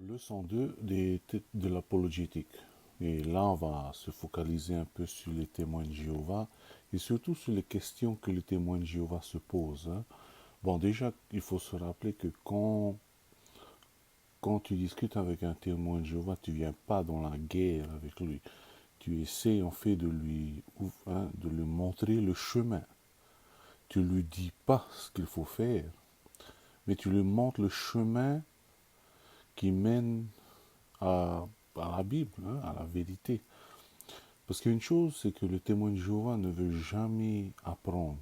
Leçon 2 de l'apologétique. Et là, on va se focaliser un peu sur les témoins de Jéhovah et surtout sur les questions que les témoins de Jéhovah se posent, hein. Bon, déjà, il faut se rappeler que quand tu discutes avec un témoin de Jéhovah, tu viens pas dans la guerre avec lui. Tu essaies en fait de lui montrer le chemin. Tu lui dis pas ce qu'il faut faire, mais tu lui montres le chemin qui mène à, à la Bible, hein, à la vérité. Parce qu'une chose, c'est que le témoin de Jéhovah ne veut jamais apprendre,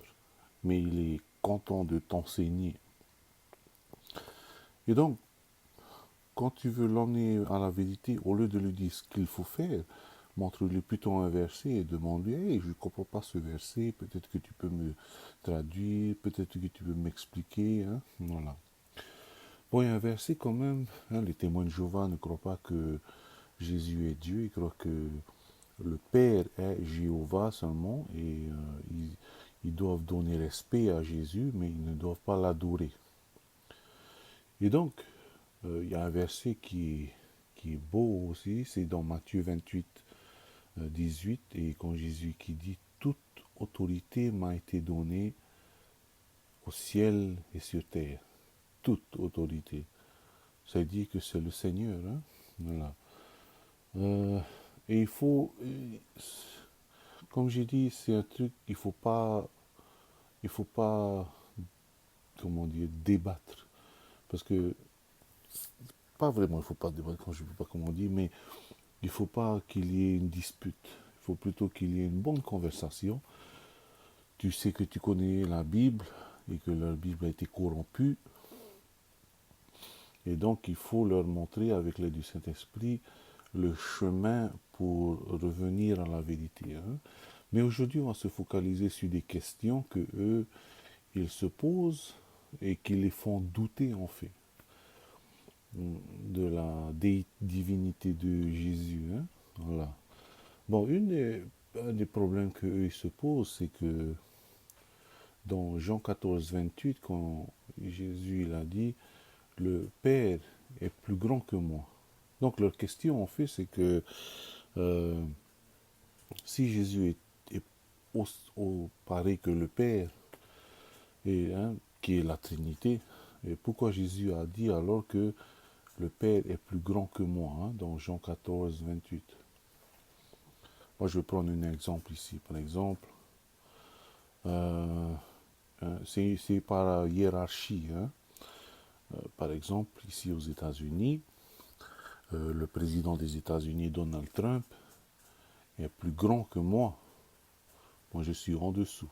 mais il est content de t'enseigner. Et donc, quand tu veux l'emmener à la vérité, au lieu de lui dire ce qu'il faut faire, montre-lui plutôt un verset et demande-lui, hey, je ne comprends pas ce verset, peut-être que tu peux me traduire, peut-être que tu peux m'expliquer, hein, voilà. Bon, il y a un verset quand même, hein, les témoins de Jéhovah ne croient pas que Jésus est Dieu, ils croient que le Père est Jéhovah seulement et ils doivent donner respect à Jésus, mais ils ne doivent pas l'adorer. Et donc, il y a un verset qui est beau aussi, c'est dans Matthieu 28, 18, et quand Jésus qui dit, toute autorité m'a été donnée au ciel et sur terre. Toute autorité. Ça dit que c'est le Seigneur, hein? Voilà. Euh, et il faut, comme j'ai dit, c'est un truc, il faut pas, comment dire, débattre. Parce que, pas vraiment, il faut pas débattre, quand je ne sais pas comment dire, mais il faut pas qu'il y ait une dispute. Il faut plutôt qu'il y ait une bonne conversation. Tu sais que tu connais la Bible et que leur Bible a été corrompue. Et donc, il faut leur montrer, avec l'aide du Saint-Esprit, le chemin pour revenir à la vérité, hein. Mais aujourd'hui, on va se focaliser sur des questions que eux, ils se posent et qui les font douter en fait de la divinité de Jésus, hein. Voilà. Bon, un des problèmes qu'eux se posent, c'est que dans Jean 14, 28, quand Jésus il a dit, le Père est plus grand que moi. Donc leur question en fait, c'est que euh, si Jésus est pareil que le Père, et, hein, qui est la Trinité, et pourquoi Jésus a dit alors que le Père est plus grand que moi, hein, dans Jean 14, 28. Moi, je vais prendre un exemple ici. Par exemple, euh, c'est par hiérarchie, hein. Par exemple, ici aux États-Unis, le président des États-Unis, Donald Trump, est plus grand que moi. Moi, je suis en dessous.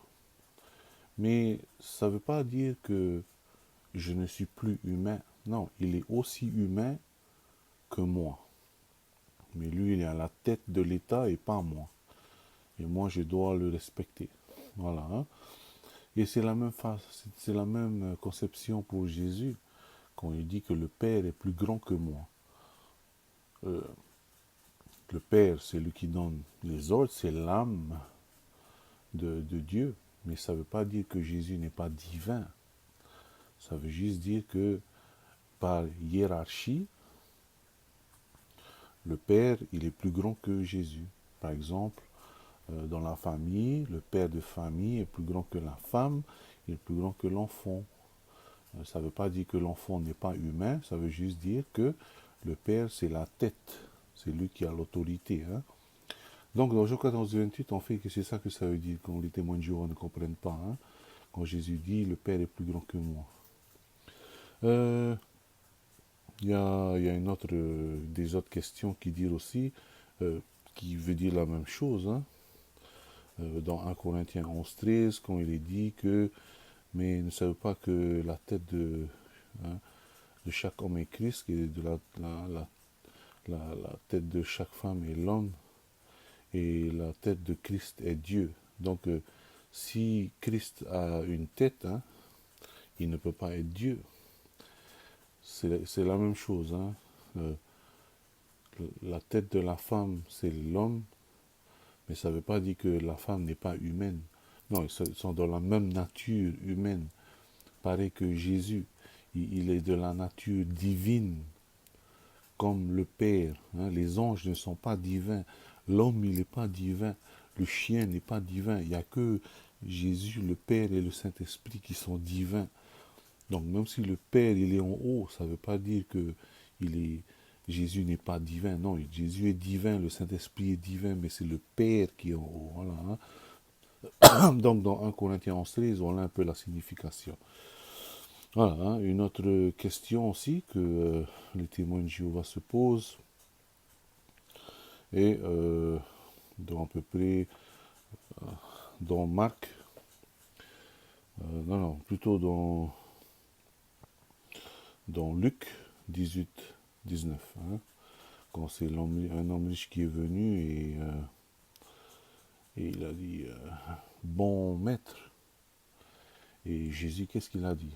Mais ça ne veut pas dire que je ne suis plus humain. Non, il est aussi humain que moi. Mais lui, il est à la tête de l'État et pas moi. Et moi, je dois le respecter. Voilà, hein. Et c'est la même conception pour Jésus quand il dit que le Père est plus grand que moi. Euh, le Père, c'est lui qui donne les ordres, c'est l'âme de Dieu. Mais ça ne veut pas dire que Jésus n'est pas divin. Ça veut juste dire que par hiérarchie, le Père, il est plus grand que Jésus. Par exemple, dans la famille, le père de famille est plus grand que la femme, il est plus grand que l'enfant. Ça ne veut pas dire que l'enfant n'est pas humain, ça veut juste dire que le père, c'est la tête, c'est lui qui a l'autorité, hein. Donc dans Jean 14, 28, on fait que c'est ça que ça veut dire quand les témoins de Jéhovah ne comprennent pas, hein. Quand Jésus dit le Père est plus grand que moi. Euh, il y a une autre, des autres questions qui disent aussi, qui veut dire la même chose, hein. Dans 1 Corinthiens 11, 13, quand il est dit que, mais ne savez pas que la tête hein, de chaque homme est Christ, et de la tête de chaque femme est l'homme, et la tête de Christ est Dieu. Donc, si Christ a une tête, hein, il ne peut pas être Dieu. C'est la même chose, hein. Euh, la tête de la femme, c'est l'homme, mais ça ne veut pas dire que la femme n'est pas humaine. Non, ils sont dans la même nature humaine, pareil que Jésus. Il est de la nature divine. comme le Père. Hein. Les anges ne sont pas divins. L'homme, il n'est pas divin. Le chien n'est pas divin. Il n'y a que Jésus, le Père et le Saint-Esprit qui sont divins. Donc même si le Père, il est en haut, ça ne veut pas dire que Jésus n'est pas divin. Non, Jésus est divin, le Saint-Esprit est divin, mais c'est le Père qui est en haut. Voilà, hein. Donc dans 1 Corinthiens 11:13, on a un peu la signification. Voilà, hein. Une autre question aussi que les témoins de Jéhovah se posent est dans à peu près dans Marc, non, plutôt dans Luc 18-19, hein, quand c'est un homme riche qui est venu et il a dit bon maître. Et Jésus, qu'est-ce qu'il a dit?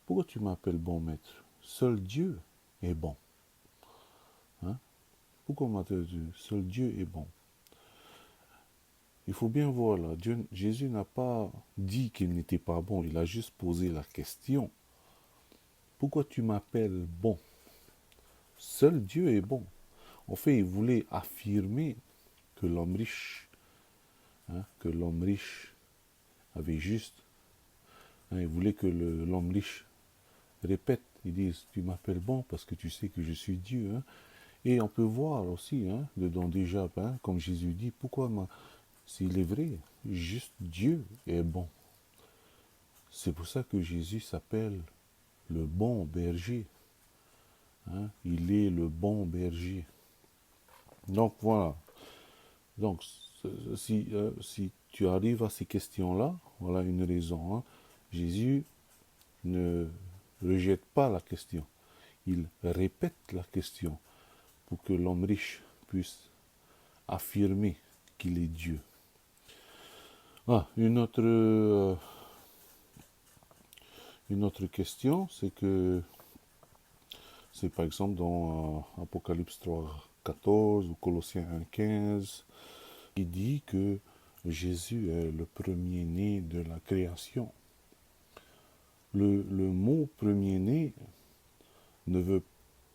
Pourquoi tu m'appelles bon maître? Seul Dieu est bon. Hein? Pourquoi m'appelles Dieu? Seul Dieu est bon. Il faut bien voir là, Jésus n'a pas dit qu'il n'était pas bon, il a juste posé la question. Pourquoi tu m'appelles bon? Seul Dieu est bon. En fait, il voulait affirmer que l'homme riche, hein, avait juste. Hein, il voulait que l'homme riche répète, ils disent, tu m'appelles bon parce que tu sais que je suis Dieu. Hein. Et on peut voir aussi, hein, dedans déjà, hein, comme Jésus dit, s'il est vrai, juste Dieu est bon. C'est pour ça que Jésus s'appelle le bon berger. Hein. Il est le bon berger. Donc voilà. Donc si tu arrives à ces questions-là, voilà une raison. Hein. Jésus ne rejette pas la question. Il répète la question pour que l'homme riche puisse affirmer qu'il est Dieu. Ah, une autre question, c'est par exemple dans Apocalypse 3:14 ou Colossiens 1:15, il dit que Jésus est le premier-né de la création. Le mot premier-né ne veut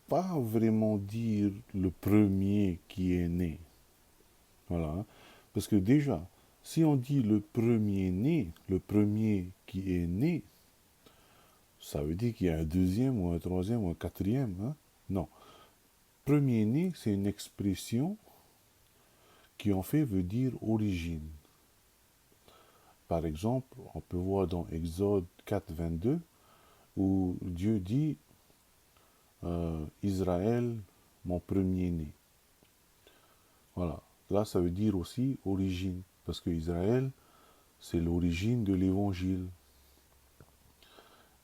pas vraiment dire le premier qui est né. Voilà. Hein. Parce que déjà, si on dit le premier-né, le premier qui est né, ça veut dire qu'il y a un deuxième ou un troisième ou un quatrième. Hein? Non. Premier-né, c'est une expression qui en fait veut dire origine. Par exemple, on peut voir dans Exode 4:22 où Dieu dit Israël, mon premier-né. Voilà. Là, ça veut dire aussi origine. Parce que Israël, c'est l'origine de l'évangile.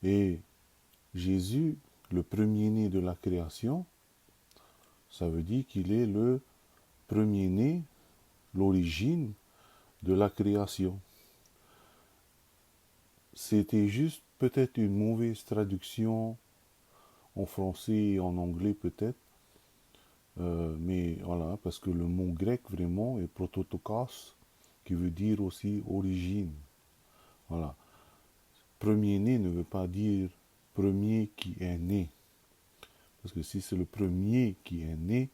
Et Jésus, le premier-né de la création, ça veut dire qu'il est le premier-né, l'origine de la création. C'était juste peut-être une mauvaise traduction en français et en anglais peut-être. Mais voilà, parce que le mot grec vraiment est prototokos, qui veut dire aussi origine. Voilà. Premier-né ne veut pas dire premier qui est né. Parce que si c'est le premier qui est né,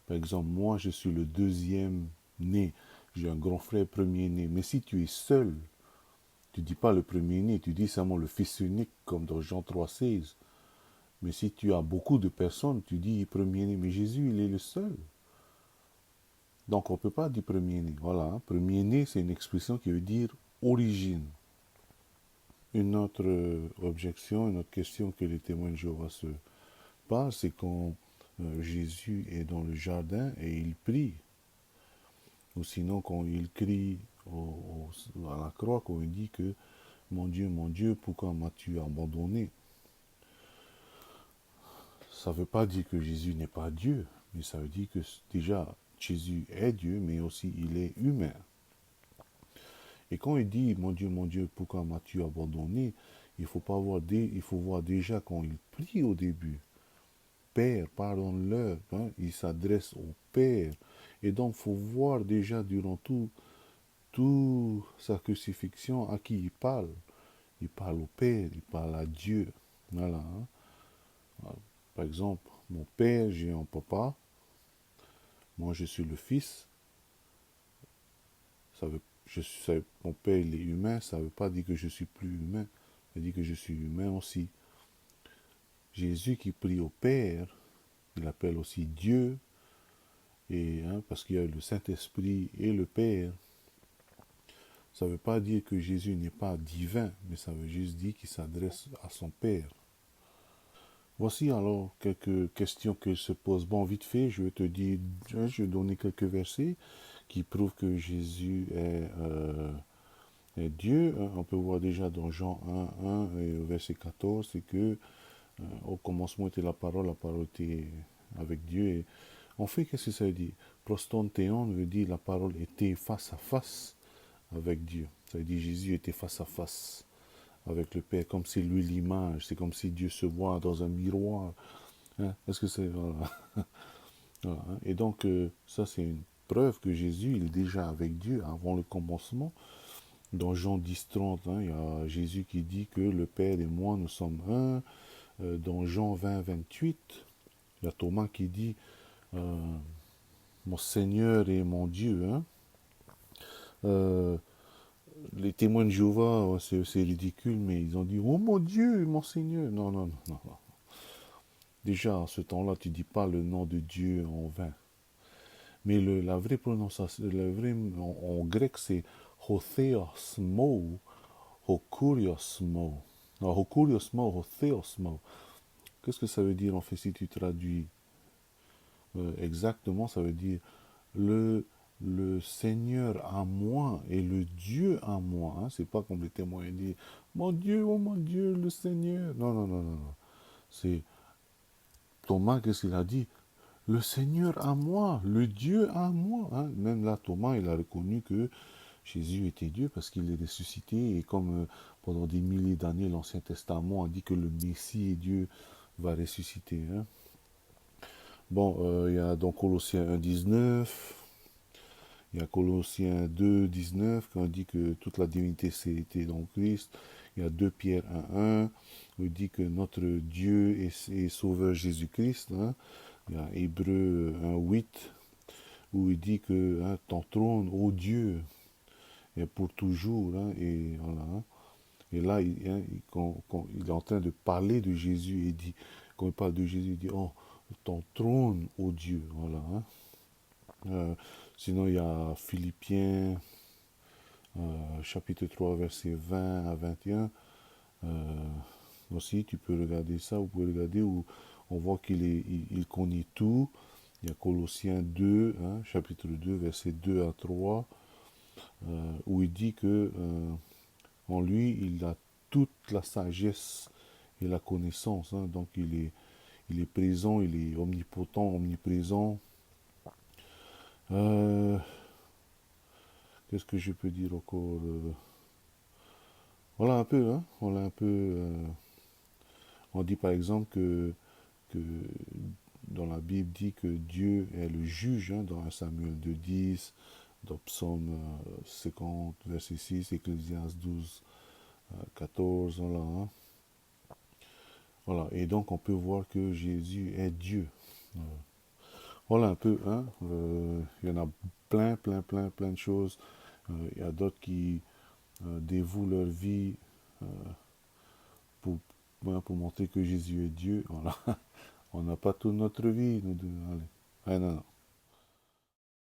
par exemple, moi je suis le deuxième né, j'ai un grand frère premier-né. Mais si tu es seul, tu ne dis pas le premier-né, tu dis seulement le fils unique, comme dans Jean 3:16. Mais si tu as beaucoup de personnes, tu dis premier-né. Mais Jésus, il est le seul. Donc on ne peut pas dire premier-né. Voilà, hein. Premier-né, c'est une expression qui veut dire origine. Une autre objection, une autre question que les témoins de Jéhovah se posent, c'est quand Jésus est dans le jardin et il prie. Ou sinon quand il crie à la croix, quand il dit que mon Dieu, pourquoi m'as-tu abandonné? Ça ne veut pas dire que Jésus n'est pas Dieu, mais ça veut dire que déjà Jésus est Dieu, mais aussi il est humain. Et quand il dit mon Dieu, pourquoi m'as-tu abandonné? Il faut voir déjà quand il prie au début. Père, pardonne-leur. Hein, il s'adresse au Père. Et donc, il faut voir déjà durant toute sa crucifixion à qui il parle. Il parle au Père, il parle à Dieu. Voilà. Hein. Par exemple, mon père, j'ai un papa, moi je suis le fils. Ça veut, mon père il est humain, ça ne veut pas dire que je suis plus humain, ça dit que je suis humain aussi. Jésus qui prie au Père, il appelle aussi Dieu, et parce qu'il y a le Saint-Esprit et le Père. Ça ne veut pas dire que Jésus n'est pas divin, mais ça veut juste dire qu'il s'adresse à son Père. Voici alors quelques questions que se posent. Bon, vite fait, je vais te dire, je vais donner quelques versets qui prouvent que Jésus est Dieu. On peut voir déjà dans Jean 1, 1 et au verset 14, c'est que au commencement était la parole était avec Dieu. Et en fait, qu'est-ce que ça veut dire? Prostontéon veut dire la parole était face à face avec Dieu. Ça veut dire Jésus était face à face avec le Père, comme c'est lui l'image, c'est comme si Dieu se voit dans un miroir. Est-ce que c'est... Voilà. Voilà, et donc, ça c'est une preuve que Jésus, il est déjà avec Dieu avant le commencement. Dans Jean 10, 30, il y a Jésus qui dit que le Père et moi, nous sommes un. Dans Jean 20, 28, il y a Thomas qui dit mon Seigneur et mon Dieu. Euh, les témoins de Jéhovah, c'est ridicule, mais ils ont dit oh mon Dieu, mon Seigneur. Non, non, non, non. Déjà, à ce temps-là, tu ne dis pas le nom de Dieu en vain. Mais la vraie prononciation, en grec, c'est hotheosmo, hokuriosmo. Non, hokuriosmo, hotheosmo. Qu'est-ce que ça veut dire en fait si tu traduis exactement? Ça veut dire le, le Seigneur à moi et le Dieu à moi. C'est pas comme les témoins disent mon Dieu, oh mon Dieu, le Seigneur. Non, non, non, non, non. C'est Thomas, qu'est-ce qu'il a dit? Le Seigneur à moi, le Dieu à moi. Même là, Thomas, il a reconnu que Jésus était Dieu parce qu'il est ressuscité. Et comme pendant des milliers d'années, l'Ancien Testament a dit que le Messie et Dieu va ressusciter. Bon, il y a donc Colossiens 1, 19. Il y a Colossiens 2, 19, quand on dit que toute la divinité c'était dans Christ. Il y a 2 Pierre 1, 1, où il dit que notre Dieu est sauveur Jésus-Christ. Il y a Hébreu 1, 8, où il dit que ton trône, ô Dieu, est pour toujours. Et voilà. Et là, quand il est en train de parler de Jésus, il dit, quand il parle de Jésus, il dit, oh, ton trône, ô Dieu. Voilà. Sinon, il y a Philippiens, chapitre 3, verset 20 à 21. Aussi, tu peux regarder ça, vous pouvez regarder où on voit il connaît tout. Il y a Colossiens 2, chapitre 2, verset 2 à 3, où il dit que en lui, il a toute la sagesse et la connaissance. Donc, il est présent, il est omnipotent, omniprésent. Qu'est-ce que je peux dire encore Voilà un peu, voilà un peu. On dit par exemple que dans la Bible dit que Dieu est le juge, dans 1 Samuel 2, 10, dans Psaume 50, verset 6, Ecclésiaste 12, 14, voilà. Voilà, et donc on peut voir que Jésus est Dieu. Voilà un peu, il y en a plein, plein, plein, plein de choses. Il y a d'autres qui dévouent leur vie pour, pour montrer que Jésus est Dieu. Voilà. On n'a pas toute notre vie, nous deux. Allez. Ah, non, non.